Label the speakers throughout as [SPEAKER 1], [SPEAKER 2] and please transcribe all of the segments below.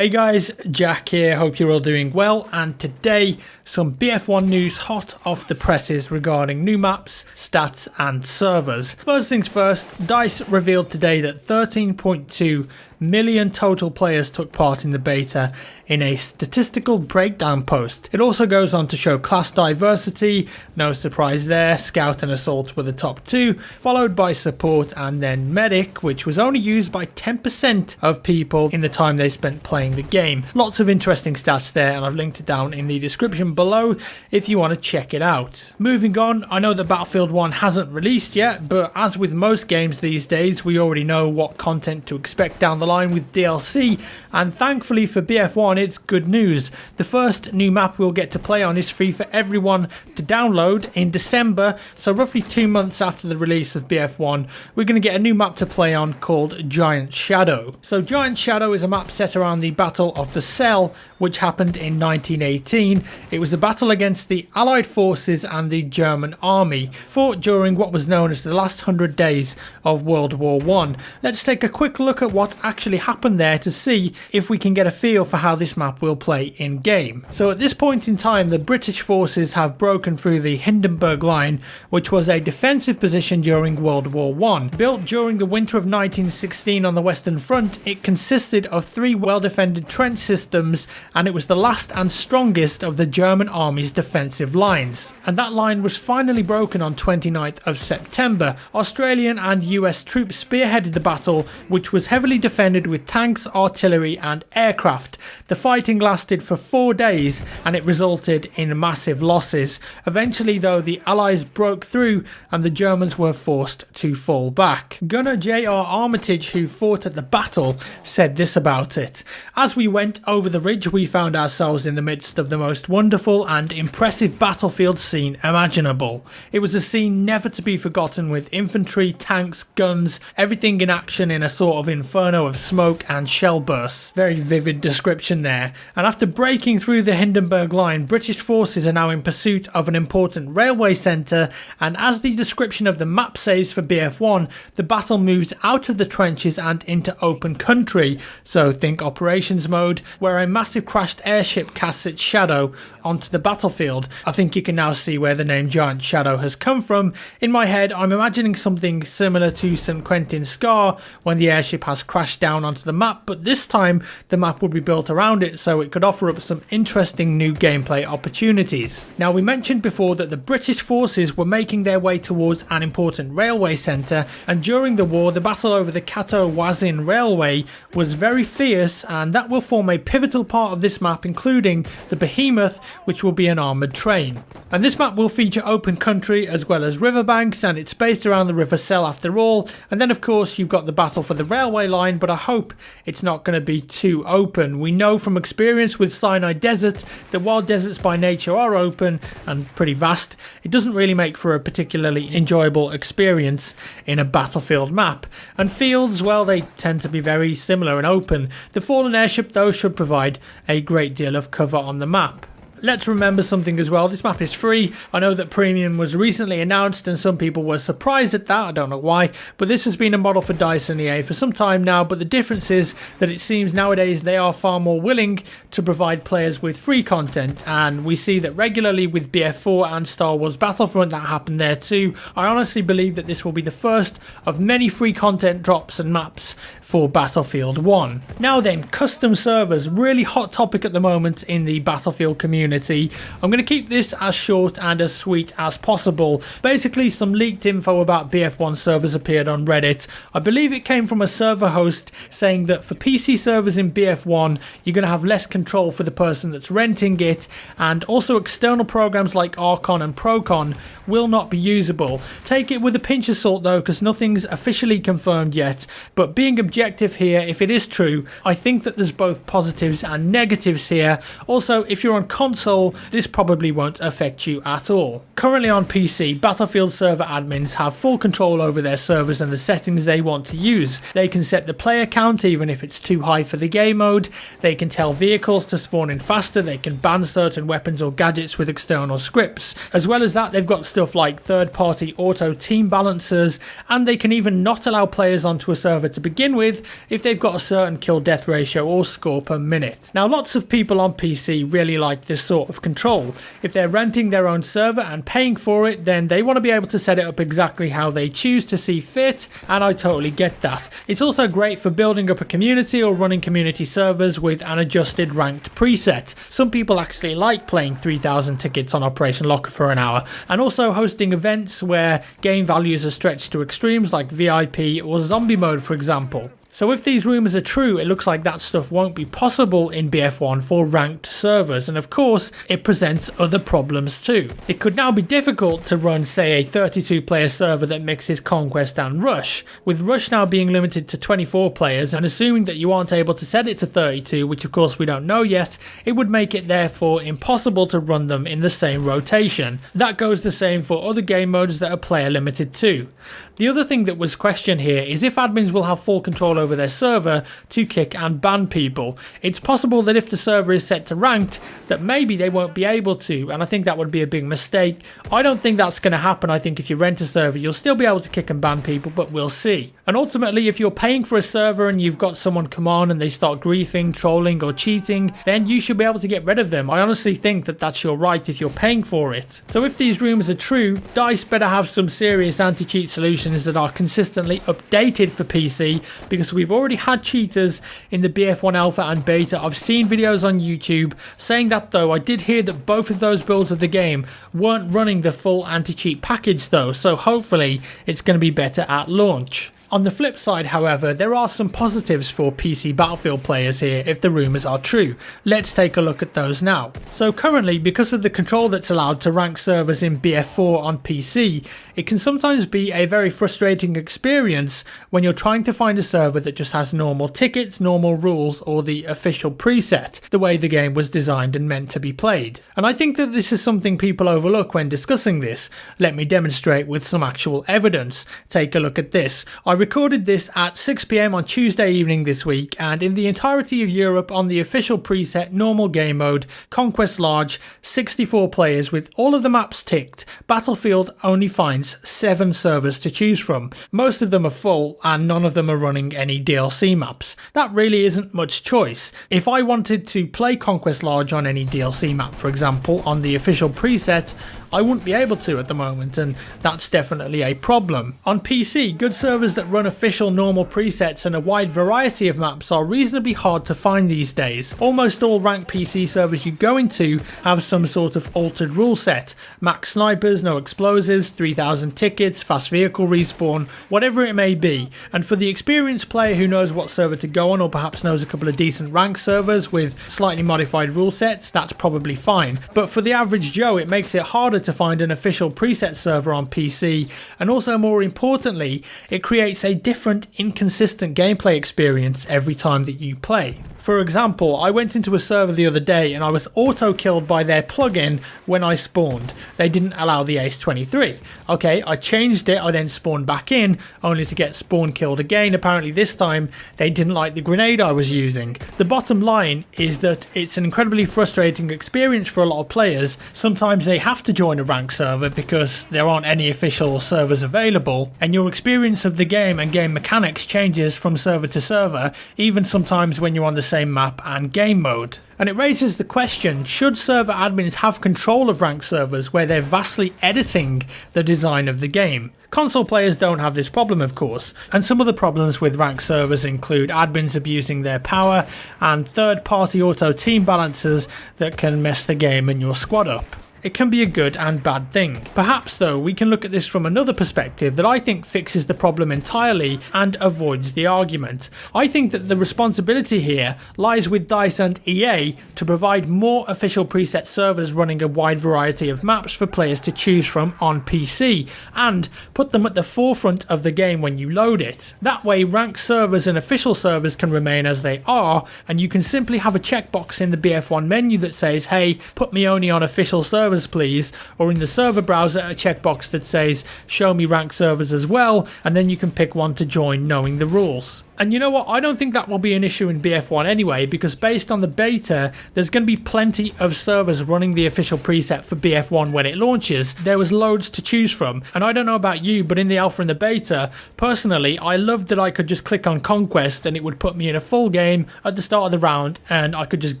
[SPEAKER 1] Hey guys, Jack here, hope you're all doing well, and today some BF1 news hot off the presses regarding new maps, stats and servers. First things first, DICE revealed today that 13.2 million total players took part in the beta in a statistical breakdown post. It also goes on to show class diversity, no surprise there, Scout and Assault were the top two, followed by Support and then Medic, which was only used by 10% of people in the time they spent playing the game. Lots of interesting stats there, and I've linked it down in the description below if you want to check it out. Moving on, I know that Battlefield 1 hasn't released yet, but as with most games these days, we already know what content to expect down the line with DLC, and thankfully for BF1 it's good news. The first new map we'll get to play on is free for everyone to download in December, so roughly 2 months after the release of BF1 we're going to get a new map to play on called Giant Shadow. So Giant Shadow is a map set around the Battle of the Cell, which happened in 1918. It was a battle against the Allied forces and the German army, fought during what was known as the last 100 days of World War I. Let's take a quick look at what actually happened there to see if we can get a feel for how this map will play in game. So at this point in time, the British forces have broken through the Hindenburg Line, which was a defensive position during World War I. Built during the winter of 1916 on the Western Front, it consisted of 3 well-defended trench systems, and it was the last and strongest of the German army's defensive lines. And that line was finally broken on 29th of September. Australian and US troops spearheaded the battle, which was heavily defended with tanks, artillery and aircraft. The fighting lasted for 4 days and it resulted in massive losses. Eventually though, the Allies broke through and the Germans were forced to fall back. Gunner J.R. Armitage, who fought at the battle, said this about it: "As we went over the ridge we found ourselves in the midst of the most wonderful and impressive battlefield scene imaginable. It was a scene never to be forgotten, with infantry, tanks, guns, everything in action in a sort of inferno of smoke and shell bursts." Very vivid description there. And after breaking through the Hindenburg Line, British forces are now in pursuit of an important railway centre, and as the description of the map says for BF1, the battle moves out of the trenches and into open country, so think operations mode, where a massive crashed airship casts its shadow onto the battlefield. I think you can now see where the name Giant Shadow has come from. In my head I'm imagining something similar to St. Quentin's Scar when the airship has crashed down onto the map, but this time the map would be built around it, so it could offer up some interesting new gameplay opportunities. Now, we mentioned before that the British forces were making their way towards an important railway centre, and during the war the battle over the Kato-Wazin railway was very fierce, and that will form a pivotal part of this map, including the Behemoth, which will be an armoured train. And this map will feature open country as well as riverbanks, and it's based around the River Selle after all. And then of course you've got the battle for the railway line, but I hope it's not going to be too open. We know from experience with Sinai Desert that while deserts by nature are open and pretty vast, it doesn't really make for a particularly enjoyable experience in a battlefield map. And fields, well, they tend to be very similar and open. The fallen airship though should provide a great deal of cover on the map. Let's remember something as well, this map is free. I know that Premium was recently announced and some people were surprised at that, I don't know why, but this has been a model for DICE and EA for some time now, but the difference is that it seems nowadays they are far more willing to provide players with free content, and we see that regularly with BF4 and Star Wars Battlefront that happened there too. I honestly believe that this will be the first of many free content drops and maps for Battlefield 1. Now then, custom servers, really hot topic at the moment in the Battlefield community. I'm going to keep this as short and as sweet as possible. Basically, some leaked info about BF1 servers appeared on Reddit. I believe it came from a server host saying that for PC servers in BF1 you're going to have less control for the person that's renting it, and also external programs like Archon and Procon will not be usable. Take it with a pinch of salt though, because nothing's officially confirmed yet, but being objective here, if it is true, I think that there's both positives and negatives here. Also, if you're on console console, this probably won't affect you at all. Currently on PC, Battlefield server admins have full control over their servers and the settings they want to use. They can set the player count even if it's too high for the game mode, they can tell vehicles to spawn in faster, they can ban certain weapons or gadgets with external scripts. As well as that, they've got stuff like third-party auto team balancers, and they can even not allow players onto a server to begin with if they've got a certain kill-death ratio or score per minute. Now, lots of people on PC really like this sort of control. If they're renting their own server and paying for it, then they want to be able to set it up exactly how they choose to see fit, and I totally get that. It's also great for building up a community or running community servers with an adjusted ranked preset. Some people actually like playing 3,000 tickets on Operation Locker for an hour, and also hosting events where game values are stretched to extremes like VIP or zombie mode, for example. So if these rumours are true, it looks like that stuff won't be possible in BF1 for ranked servers, and of course it presents other problems too. It could now be difficult to run, say, a 32 player server that mixes Conquest and Rush, with Rush now being limited to 24 players, and assuming that you aren't able to set it to 32, which of course we don't know yet, it would make it therefore impossible to run them in the same rotation. That goes the same for other game modes that are player limited too. The other thing that was questioned here is if admins will have full control over their server to kick and ban people. It's possible that if the server is set to ranked, that maybe they won't be able to, and I think that would be a big mistake. I don't think that's going to happen. I think if you rent a server, you'll still be able to kick and ban people, but we'll see. And ultimately, if you're paying for a server and you've got someone come on and they start griefing, trolling or cheating, then you should be able to get rid of them. I honestly think that that's your right if you're paying for it. So if these rumours are true, DICE better have some serious anti-cheat solutions that are consistently updated for PC, because we've already had cheaters in the BF1 alpha and beta. I've seen videos on YouTube saying that, though. I did hear that both of those builds of the game weren't running the full anti-cheat package though, so hopefully it's going to be better at launch. On the flip side, however, there are some positives for PC Battlefield players here if the rumours are true. Let's take a look at those now. So currently, because of the control that's allowed to rank servers in BF4 on PC, it can sometimes be a very frustrating experience when you're trying to find a server that just has normal tickets, normal rules, or the official preset, the way the game was designed and meant to be played. And I think that this is something people overlook when discussing this. Let me demonstrate with some actual evidence. Take a look at this. I recorded this at 6 PM on Tuesday evening this week, and in the entirety of Europe on the official preset normal game mode, Conquest Large, 64 players with all of the maps ticked, Battlefield only finds 7 servers to choose from. Most of them are full and none of them are running any DLC maps. That really isn't much choice. If I wanted to play Conquest Large on any DLC map, for example, on the official preset, I wouldn't be able to at the moment, and that's definitely a problem. On PC, good servers that run official normal presets and a wide variety of maps are reasonably hard to find these days. Almost all ranked PC servers you go into have some sort of altered rule set. Max snipers, no explosives, 3,000 tickets, fast vehicle respawn, whatever it may be. And for the experienced player who knows what server to go on, or perhaps knows a couple of decent ranked servers with slightly modified rule sets, that's probably fine. But for the average Joe, it makes it harder to find an official preset server on PC, and also more importantly, it creates a different, inconsistent gameplay experience every time that you play. For example, I went into a server the other day and I was auto-killed by their plugin when I spawned. They didn't allow the Ace 23. Okay, I changed it, I then spawned back in, only to get spawn killed again. Apparently this time, they didn't like the grenade I was using. The bottom line is that it's an incredibly frustrating experience for a lot of players. Sometimes they have to join a ranked server because there aren't any official servers available, and your experience of the game and game mechanics changes from server to server, even sometimes when you're on the same map and game mode. And it raises the question, should server admins have control of ranked servers where they're vastly editing the design of the game? Console players don't have this problem, of course, and some of the problems with ranked servers include admins abusing their power and third-party auto team balancers that can mess the game and your squad up. it can be a good and bad thing. Perhaps though, we can look at this from another perspective that I think fixes the problem entirely and avoids the argument. I think that the responsibility here lies with DICE and EA to provide more official preset servers running a wide variety of maps for players to choose from on PC, and put them at the forefront of the game when you load it. That way ranked servers and official servers can remain as they are, and you can simply have a checkbox in the BF1 menu that says, hey, put me only on official servers please, or in the server browser a checkbox that says show me ranked servers as well, and then you can pick one to join knowing the rules. And you know what, I don't think that will be an issue in BF1 anyway, because based on the beta, there's going to be plenty of servers running the official preset for BF1 when it launches. There was loads to choose from, and I don't know about you, but in the alpha and the beta, personally, I loved that I could just click on Conquest and it would put me in a full game at the start of the round, and I could just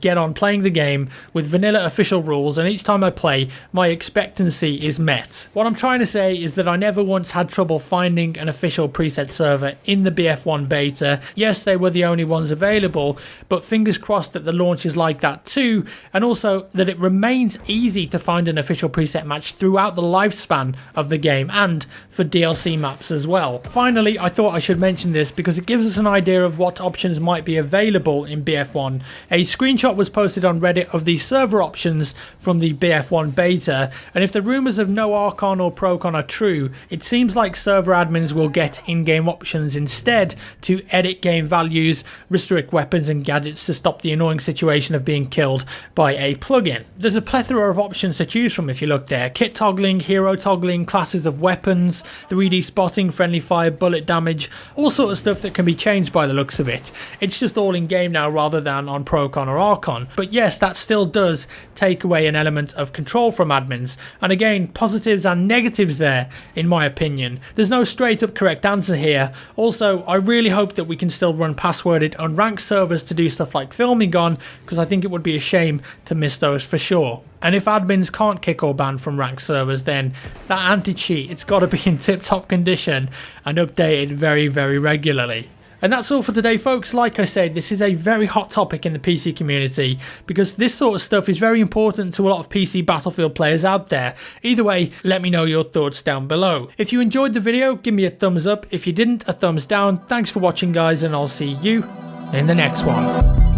[SPEAKER 1] get on playing the game with vanilla official rules, and each time I play, my expectancy is met. What I'm trying to say is that I never once had trouble finding an official preset server in the BF1 beta. Yes, they were the only ones available, but fingers crossed that the launch is like that too, and also that it remains easy to find an official preset match throughout the lifespan of the game and for DLC maps as well. Finally, I thought I should mention this because it gives us an idea of what options might be available in BF1. A screenshot was posted on Reddit of the server options from the BF1 beta, and if the rumours of no Archon or Procon are true, it seems like server admins will get in-game options instead to edit game values, restrict weapons and gadgets to stop the annoying situation of being killed by a plugin. There's a plethora of options to choose from if you look there. Kit toggling, hero toggling, classes of weapons, 3D spotting, friendly fire, bullet damage, all sort of stuff that can be changed by the looks of it. It's just all in game now rather than on Procon or Archon. But yes, that still does take away an element of control from admins. And again, positives and negatives there, in my opinion. There's no straight up correct answer here. Also, I really hope that we can still run passworded unranked servers to do stuff like filming on, because I think it would be a shame to miss those for sure. And if admins can't kick or ban from ranked servers, then that anti-cheat, it's got to be in tip-top condition and updated very, very regularly. And that's all for today, folks. Like I said, this is a very hot topic in the PC community because this sort of stuff is very important to a lot of PC Battlefield players out there. Either way, let me know your thoughts down below. If you enjoyed the video, give me a thumbs up. If you didn't, a thumbs down. Thanks for watching, guys, and I'll see you in the next one.